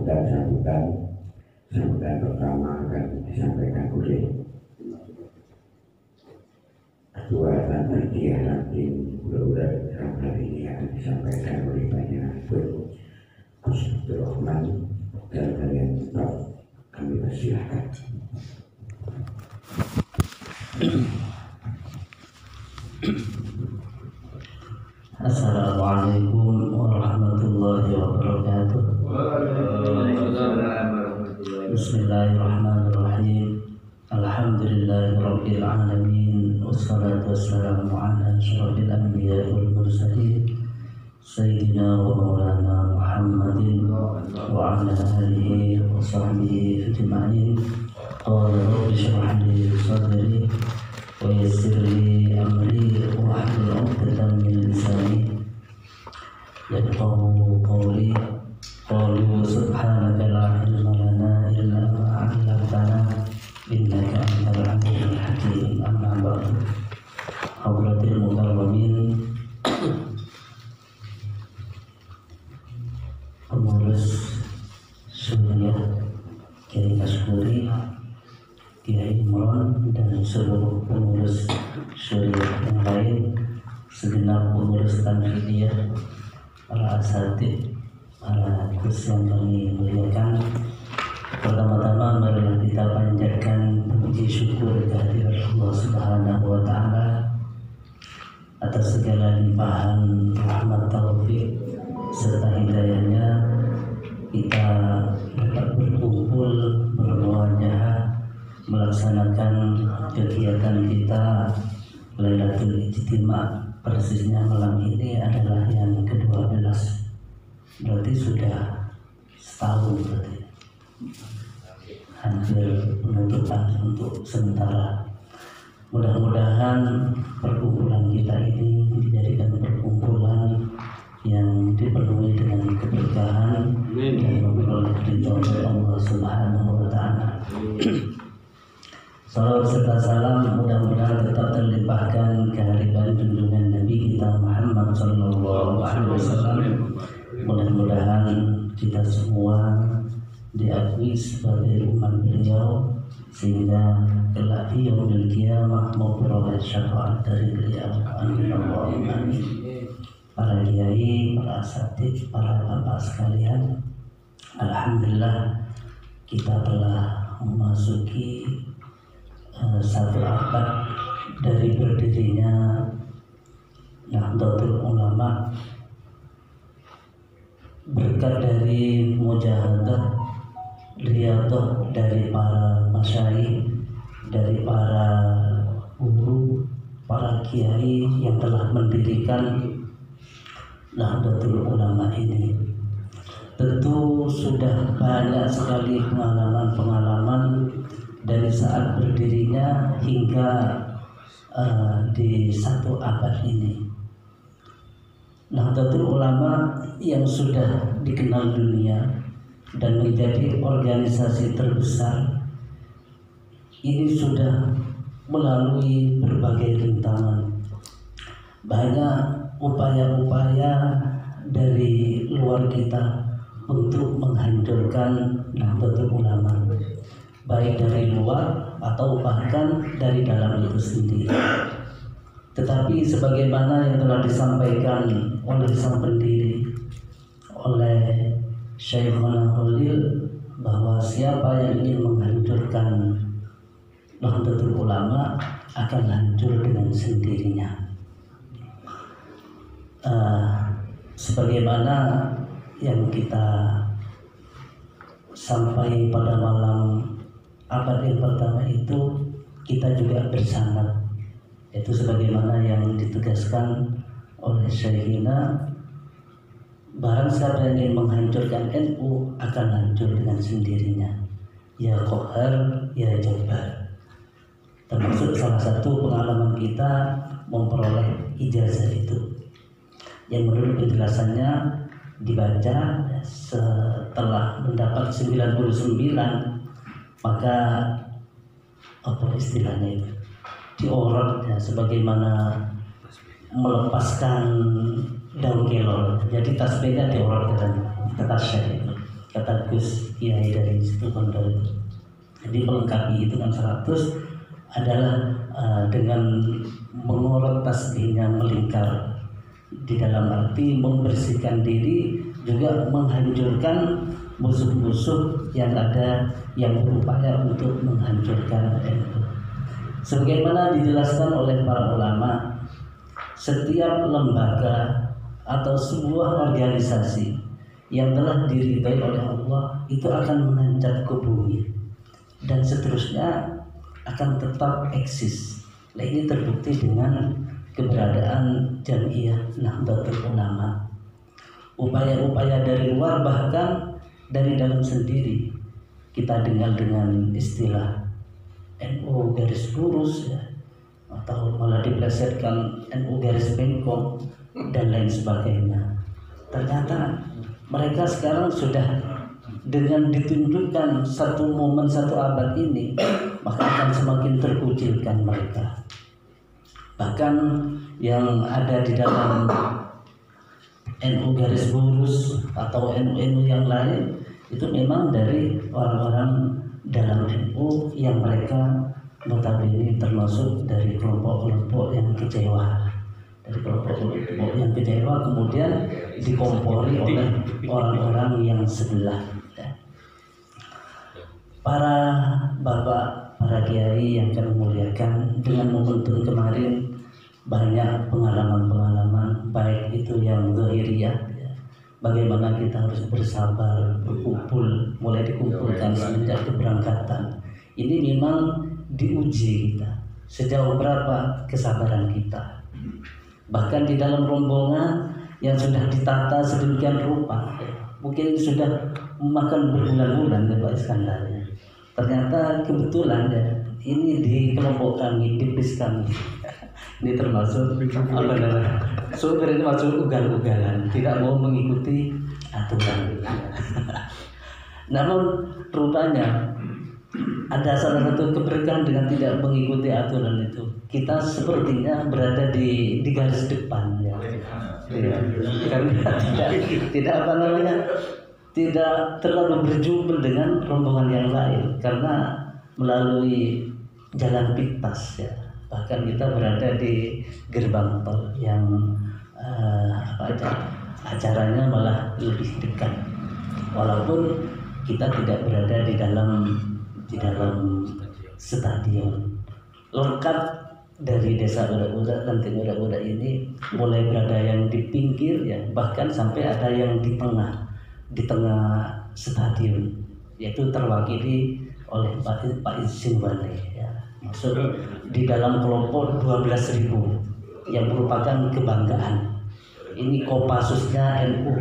sambutan pertama akan disampaikan oleh Ketua Panitia Ranting Pulau hari ini akan disampaikan oleh Bapak Gus Abdurrahman dan kalian tetap kami persilahkan. Assalamualaikum warahmatullahi wabarakatuh. Bismillahirrahmanirrahim. Alhamdulillahirabbil alamin. Wassalatu wassalamu ala asyrafil anbiya'i wal mursalin sayyidina wa maulana Muhammadin wa ala alihi wa sahbihi ajma'in. Qala rabbi shrah li sadri wa yassir li amri wa hlul 'uqdatam min lisani yafqahu qawli. Qalu subhanaka la ilma lana illa ma 'allamtana innaka antal 'alimul hakim. Amma ba'du. Hadratil mukarramin, pengurus Suriah Kiai Kashmuri, Kiai Imron, dan seluruh pengurus Suriah yang lain, segenap pengurus Tanfidiyah, para asatidz, para gus yang kami muliakan. Pertama-tama marilah kita panjatkan puji syukur kehadirat Allah Subhanahu wa Ta'ala atas segala limpahan rahmat taufik serta hidayahnya kita dapat berkumpul bermuajahah melaksanakan kegiatan kita Lailatul Ijtima'. Persisnya malam ini adalah yang ke-12, berarti sudah setahun, berarti hampir penutupan untuk sementara. Mudah-mudahan perkumpulan kita ini dijadikan perkumpulan yang dipenuhi dengan keberkahan dan memperoleh ridho dari Allah Subhanahu wa Ta'ala. Salawat serta salam mudah-mudahan tetap terlimpahkan kehadiran junjungan Nabi kita Muhammad sallallahu alaihi wasallam. Mudah-mudahan kita semua diakui sebagai umat beliau sehingga kelak di yaumil qiyamah memperoleh syafaat dari beliau. Amin. Para kiai, para asatidz, para bapak sekalian, alhamdulillah kita telah memasuki satu abad dari berdirinya Nahdlatul Ulama, berkat dari mujahadah riyadhah dari para masyayikh, dari para guru, para kiai yang telah mendirikan Nahdlatul Ulama ini. Tentu sudah banyak sekali pengalaman-pengalaman dari saat berdirinya hingga di satu abad ini. Nahdlatul Ulama yang sudah dikenal dunia dan menjadi organisasi terbesar ini sudah melalui berbagai rintangan. Banyak upaya-upaya dari luar kita untuk menghancurkan Nahdlatul Ulama, baik dari luar atau bahkan dari dalam itu sendiri. Tetapi sebagaimana yang telah disampaikan oleh sang pendiri, oleh Syekhuna Khalil, bahwa siapa yang ingin menghancurkan Nahdlatul Ulama akan hancur dengan sendirinya. Sebagaimana yang kita sampai pada malam abad yang pertama itu, kita juga bersanad, itu sebagaimana yang ditegaskan oleh Syekhina, barang siapa yang ingin menghancurkan NU akan hancur dengan sendirinya. Ya Qahar, ya Jabbar. Termasuk salah satu pengalaman kita memperoleh ijazah itu, yang menurut penjelasannya dibaca setelah mendapat 99, maka apa istilahnya itu, diorot ya, sebagaimana melepaskan daun kelor. Jadi tasbihnya diorot ke tasya itu. kata Gus Kiai dari situ Pondok itu. Jadi melengkapi hitungan 100 adalah dengan mengorot tasbihnya melingkar, di dalam arti membersihkan diri, juga menghancurkan musuh-musuh yang ada yang berupaya untuk menghancurkan NU. Sebagaimana dijelaskan oleh para ulama, setiap lembaga atau sebuah organisasi yang telah diridhai oleh Allah itu akan menancap ke bumi dan seterusnya akan tetap eksis. Nah, ini terbukti dengan keberadaan Jam'iyah Nahdlatul Ulama. Upaya-upaya dari luar, bahkan dari dalam sendiri, kita dengar dengan istilah NU garis lurus ya, atau malah diplesetkan NU garis bengkok dan lain sebagainya. Ternyata mereka sekarang sudah dengan ditunjukkan satu momen satu abad ini, maka akan semakin terkucilkan mereka. Bahkan yang ada di dalam NU garis lurus atau NU yang lain itu memang dari orang-orang dalam NU yang mereka notabene termasuk dari kelompok-kelompok yang kecewa, dari kelompok-kelompok yang kecewa kemudian dikompori oleh orang-orang yang sebelah. Para bapak, para kiai yang kami muliakan, dengan momentum kemarin banyak pengalaman-pengalaman baik itu yang zahiriyah ya. Bagaimana kita harus bersabar, berkumpul, mulai dikumpulkan semenjak keberangkatan. Ini memang diuji kita, sejauh berapa kesabaran kita. Bahkan di dalam rombongan yang sudah ditata sedemikian rupa, mungkin sudah memakan berbulan-bulan ya Pak Iskandar. Ternyata kebetulan ya, ini di kelompok kami, di bis kami, ini termasuk apa namanya? Sopir itu masuk ugal-ugalan, tidak mau mengikuti aturan. Namun rupanya ada salah satu keberkahan dengan tidak mengikuti aturan itu. Kita sepertinya berada di garis depan ya. Karena tidak apa namanya? Tidak terlalu berjumpa dengan rombongan yang lain karena melalui jalan pintas ya. Bahkan kita berada di gerbang tol yang acaranya malah lebih dekat, walaupun kita tidak berada di dalam stadion. Lengkap dari desa Udak-Udak dan tim Udak-Udak ini mulai berada yang di pinggir ya, bahkan sampai ada yang di tengah stadion, yaitu terwakili oleh Pak Izin Wale ya. Masuk di dalam kelompok 12.000 yang merupakan kebanggaan. Ini Kopassusnya NU,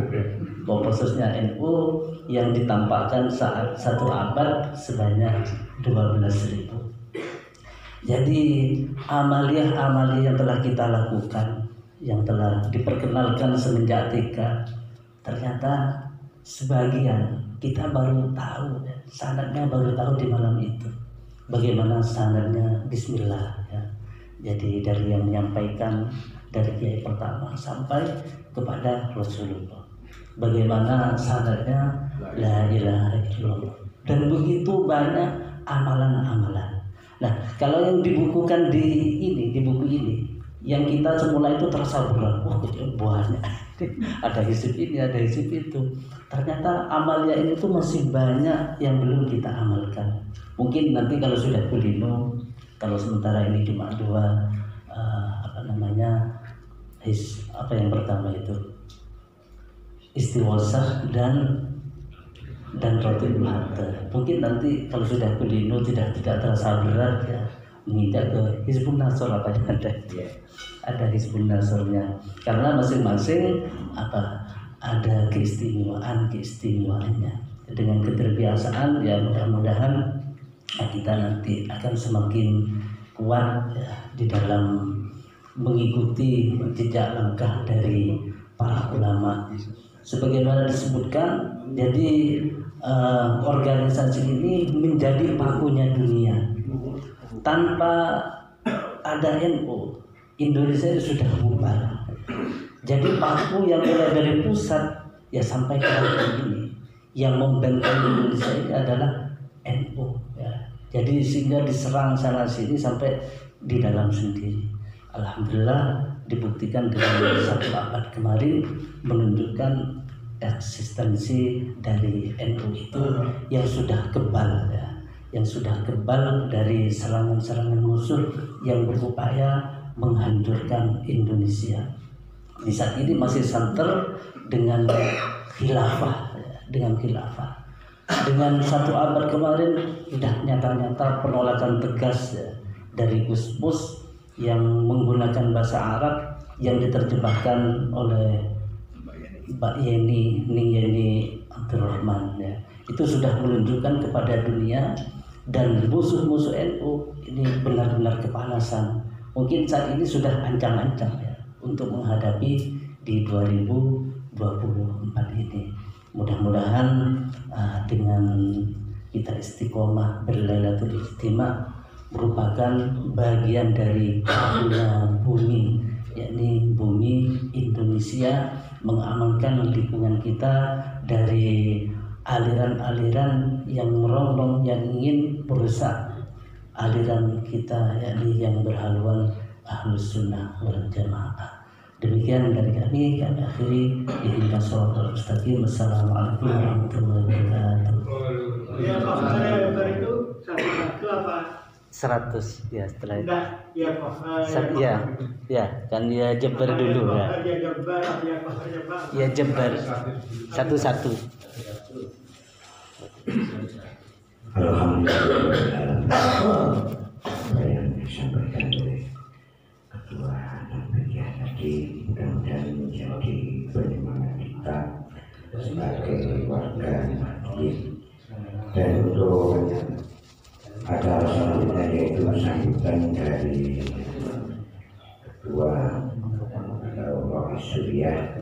Kopassusnya NU yang ditampakkan saat satu abad sebanyak 12.000. Jadi amalia-amalia yang telah kita lakukan, yang telah diperkenalkan semenjak TK, ternyata sebagian kita baru tahu, sanadnya baru tahu di malam itu. Bagaimana sanadnya Bismillah ya. Jadi dari yang menyampaikan dari kiai pertama sampai kepada Rasulullah. Bagaimana sanadnya la ilaha illallah. Dan begitu banyak amalan-amalan. Nah, kalau yang dibukukan di buku ini, yang kita semula itu terasa berat, wah banyak. Ada hizib ini, ada hizib itu. Ternyata amalia ini tuh masih banyak yang belum kita amalkan. Mungkin nanti kalau sudah kulino, kalau sementara ini cuma dua apa yang pertama itu istighosah dan rotibul hatta. Mungkin nanti kalau sudah kulino tidak terasa berat ya, menginjak ke Hizbun Nasr apa yang ada Hizbun Nasrnya, karena masing-masing ada keistimewaannya. Dengan keterbiasaan ya, mudah-mudahan kita nanti akan semakin kuat ya, di dalam mengikuti jejak langkah dari para ulama. Sebagaimana disebutkan, jadi organisasi ini menjadi pakunya dunia. Tanpa ada NU, Indonesia itu sudah bubar. Jadi paku yang mulai dari pusat ya sampai ke ini, yang membenteng Indonesia ini adalah NU ya. Jadi sehingga diserang sana sini sampai di dalam sendiri. Alhamdulillah dibuktikan dengan 1 abad kemarin menunjukkan eksistensi dari NU itu yang sudah kebal ya, yang sudah kebal dari serangan-serangan musuh yang berupaya menghancurkan Indonesia. Di saat ini masih santer dengan khilafah ya, dengan 1 abad kemarin sudah nyata-nyata penolakan tegas ya, dari Gus yang menggunakan bahasa Arab yang diterjemahkan oleh Mbak Yeni Abdurrahman ya. Itu sudah menunjukkan kepada dunia dan musuh-musuh NU ini benar-benar kepanasan. Mungkin saat ini sudah ancang-ancang ya untuk menghadapi di 2024 ini. Mudah-mudahan dengan kita istiqomah berlailatul ijtima merupakan bagian dari karunia bumi, yakni bumi Indonesia, mengamankan lingkungan kita dari aliran-aliran yang merongrong yang ingin merusak aliran kita, yakni yang berhaluan Ahlus Sunnah wal Jamaah. Demikian dari kami akhiri ihdinas shiratal mustaqim. Wassalamualaikum warahmatullahi wabarakatuh. Ya, Pak, saya itu satu apa? 100 ya setelah itu. Enggak, ya Pak. Ya, kan dia Jember dulu ya. Ya Jember, ya Pak, Jember. Ya Jember. Satu-satu. Alhamdulillah, apa yang disampaikan oleh Ketua Muhammadiyah tadi mudah-mudahan menjadi penyemangat kita sebagai warga Muhammadiyah. Dan untuk acara selanjutnya yaitu sambutan dari Ketua Rois Suriah